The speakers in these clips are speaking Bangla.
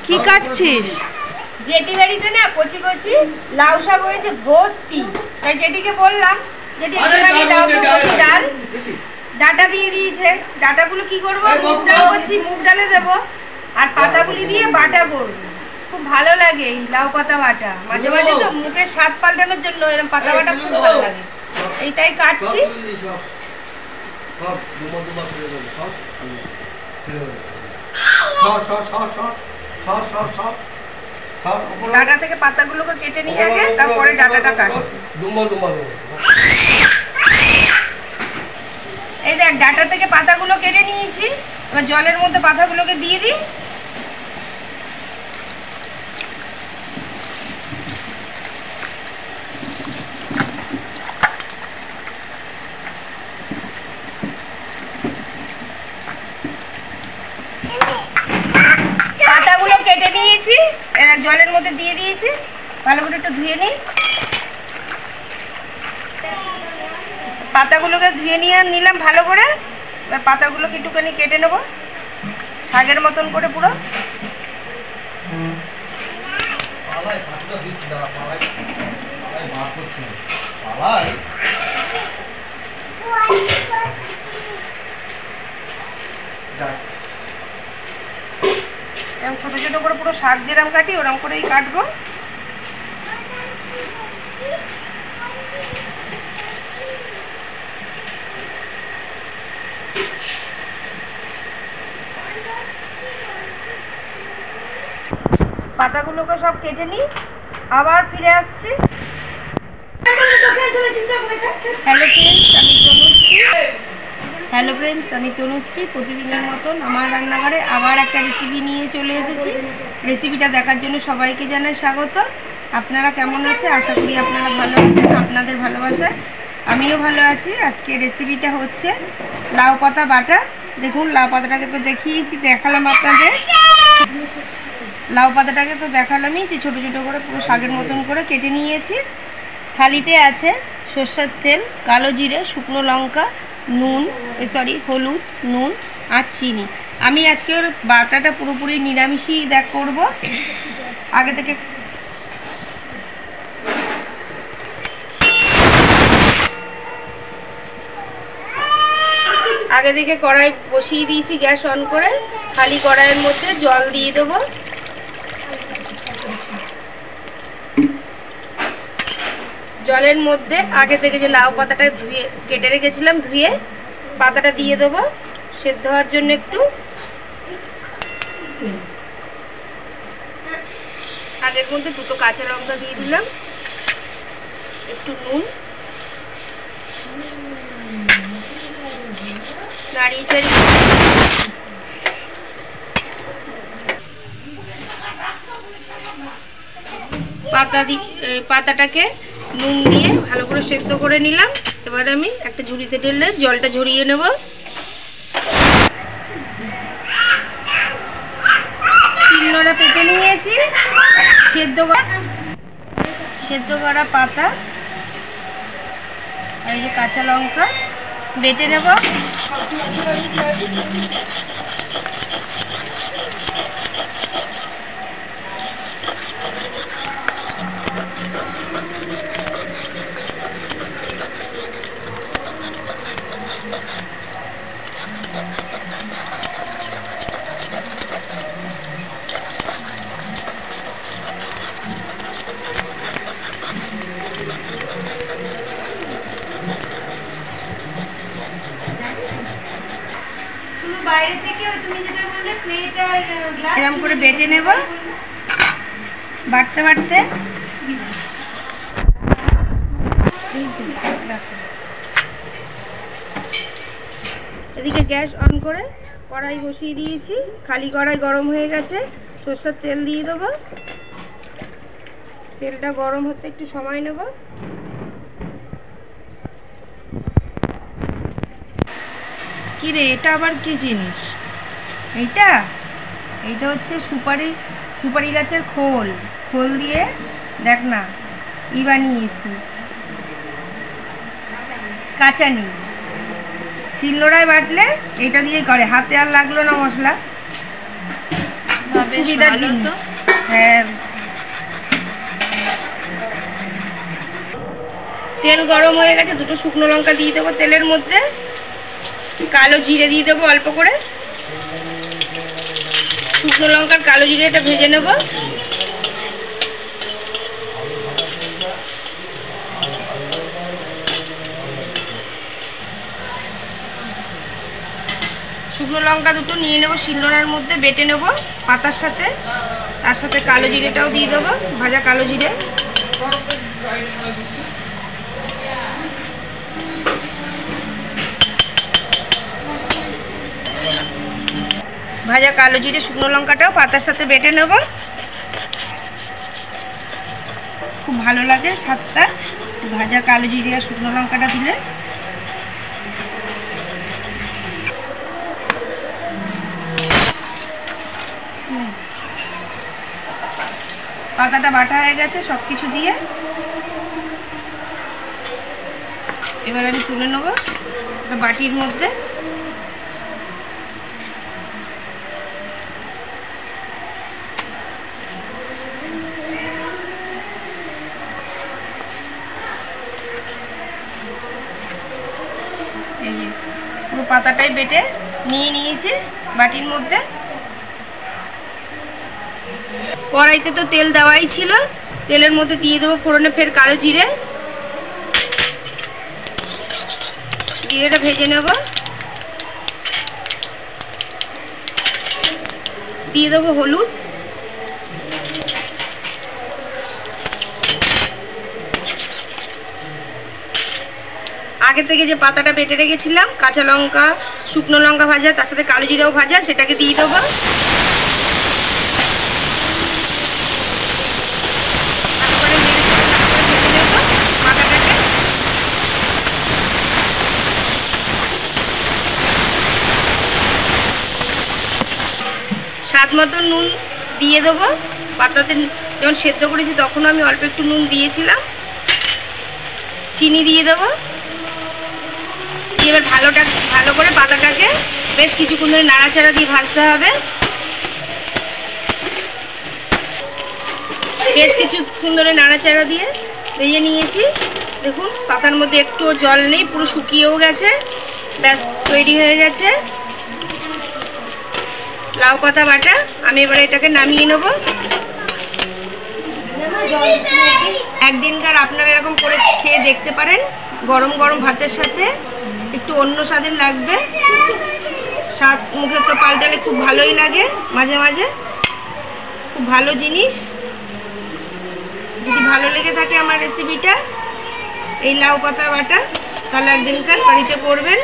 কি কাটছিস? জেঠি বাড়িতে না কচি কচি লাউ শাক হয়েছে ভর্তি, তাই জেঠিকে বললাম জেঠি একটুখানি দাও তো কচি ডাল। ডাটা দিয়ে দিয়েছে, ডাটাগুলো কি করবো, মুগ ডাল করছি, মুগ ডালে দেবো আর পাতাগুলি দিয়ে বাটা করবো। খুব ভালো লাগে এই লাউ পাতা বাটা, মাঝে মাঝে তো মুখের স্বাদ পাল্টানোর জন্য এরকম পাতা বাটা খুব ভালো লাগে। এইটাই কাটছি। ডাটা থেকে পাতাগুলোকে কেটে নিয়ে আগে তারপরে ডাটাটা কাটছি। এই দেখ ডাটা থেকে পাতাগুলো কেটে নিয়েছি, এবার জলের মধ্যে পাতাগুলোকে দিয়ে দিই। পাতাগুলো কেটে নিয়েছি, এবার জলের মধ্যে দিয়ে দিয়েছি, ভালো করে একটু ধুয়ে নিই। পাতাগুলোকে ধুয়ে নিয়ে নিলাম ভালো করে। এবার পাতাগুলোকে একটুখানি কেটে নেব শাকের মতন করে পুরো। এরকম ছোট ছোট করে পুরো শাক যেরকম কাটি ওরকম করেই কাটবো। পাতাগুলোকে সব কেটে নিই, আবার ফিরে আসছি। হ্যালো ফ্রেন্ডস, আমি তনুশ্রী। প্রতিদিনের মতন আমার রান্নাঘরে আবার একটা রেসিপি নিয়ে চলে এসেছি। রেসিপিটা দেখার জন্য সবাইকে জানাই স্বাগত। আপনারা কেমন আছে? আশা করি আপনারা ভালো আছেন। আপনাদের ভালোবাসায় আমিও ভালো আছি। আজকে রেসিপিটা হচ্ছে লাউ পাতা বাটা। দেখুন লাউ পাতাটাকে তো দেখালাম আপনাদের। লাউ পাতাটাকে তো দেখালামই যে ছোটো ছোটো করে পুরো শাকের মতন করে কেটে নিয়েছি। থালিতে আছে সর্ষের তেল, কালো জিরে, শুকনো লঙ্কা, নুন, হলুদ, নুন আর চিনি। আমি আজকের বাটাটা পুরোপুরি নিরামিষই করব। আগে থেকে কড়াই বসিয়ে দিয়েছি, গ্যাস অন করে। খালি কড়াইয়ের মধ্যে জল দিয়ে দেবো। জলের মধ্যে আগে থেকে যে লাউ পাতাটা ধুয়ে কেটে রেখেছিলাম, ধুয়ে পাতাটা দিয়ে দেবো সেদ্ধ হওয়ার জন্য। একটু আগের মধ্যে দুটো কাঁচা লঙ্কা দিয়ে দিলাম, একটু নুন, নাড়িয়ে চাড়িয়ে পাতাটাকে নুন দিয়ে ভালো করে সেদ্ধ করে নিলাম। এবার আমি একটা ঝুড়িতে ঢেলে জলটা ঝরিয়ে নেব। শিলনোড়া পেতে নিয়েছি, সেদ্ধ করা পাতা আর এই যে কাঁচা লঙ্কা বেটে নেব। এরকম করে বেটে নেব। বাটতে বাটতে এদিকে গ্যাস অন করে কড়াই বসিয়ে দিয়েছি। খালি কড়াই গরম হয়ে গেছে, সরষের তেল দিয়ে দেবো। তেলটা গরম হতে একটু সময় নেব। কি রে, এটা আবার কি জিনিস? এইটা হচ্ছে সুপারি গাছের খোল দিয়ে দেখ না বানিয়েছি। কাঁচা নিই, শিলনোড়ায় বাটলে এইটা দিয়েই করে, হাতে আর লাগলো না মশলা। সুবিধার জিনিস। হ্যাঁ, তেল গরম হয়ে গেছে, দুটো শুকনো লঙ্কা দিয়ে দেবো তেলের মধ্যে, কালো জিরে দিয়ে দেবো অল্প করে, শুকনো লঙ্কার কালো জিরেটা ভেজে নেব। শুকনো লঙ্কা দুটো নিয়ে নেব, শিলনোড়ার মধ্যে বেটে নেব পাতার সাথে, তার সাথে কালো জিরেটাও দিয়ে দেবো, ভাজা কালো জিরে। ভাজা কালো জিরে শুকনো লঙ্কাটাও পাতার সাথে বেটে নেব। খুব ভালো লাগে স্বাদটা ভাজা কালো জিরে আর শুকনো লঙ্কাটা দিলে। পাতাটা বাটা হয়ে গেছে সব কিছু দিয়ে, এবার আমি তুলে নেব একটা বাটির মধ্যে। এই যে পুরো পাতাটাই বেটে নিয়ে নিয়েছি বাটির মধ্যে। কড়াইতে তো তেল দেওয়াই ছিল, তেলের মধ্যে দিয়ে দেবো ফোড়নে ফের কালো জিরে, জিরেটা ভেজে নেব। দিয়ে দেবো হলুদ, আগে থেকে যে পাতাটা বেটে রেখেছিলাম, কাঁচা লঙ্কা শুকনো লঙ্কা ভাজা তার সাথে কালো জিরাও ভাজা, সেটাকে দিয়ে দেবো। স্বাদ মতো নুন দিয়ে দেবো, পাতাতে যখন সেদ্ধ করেছি তখন আমি অল্প একটু নুন দিয়েছিলাম। চিনি দিয়ে দেবো, এবার ভালো করে পাতাটাকে বেশ কিছুক্ষণ ধরে নাড়াচাড়া দিয়ে ভাজতে হবে। বেশ কিছুক্ষণ ধরে নাড়াচাড়া দিয়ে ভেজে নিয়েছি। দেখুন পাতার মধ্যে একটুও জল নেই, পুরো শুকিয়েও গেছে। ব্যাস তৈরি হয়ে গেছে লাউ পাতা বাটা। আমি এবার এটাকে নামিয়ে নেব। একদিনকার আপনারা এরকম করে খেয়ে দেখতে পারেন, গরম গরম ভাতের সাথে একটু অন্য স্বাদের লাগবে। স্বাদ মুখে তো পাল্টালে খুব ভালোই লাগে, মাঝে মাঝে খুব ভালো জিনিস। যদি ভালো লেগে থাকে আমার রেসিপিটা, এই লাউ পাতা বাটা, তাহলে একদিনকার বাড়িতে করবেন।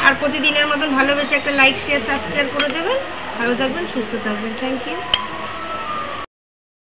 আর প্রতিদিনের মতন ভালোবেসে একটা লাইক শেয়ার সাবস্ক্রাইব করে দেবেন। ভালো থাকবেন, সুস্থ থাকবেন। Thank you.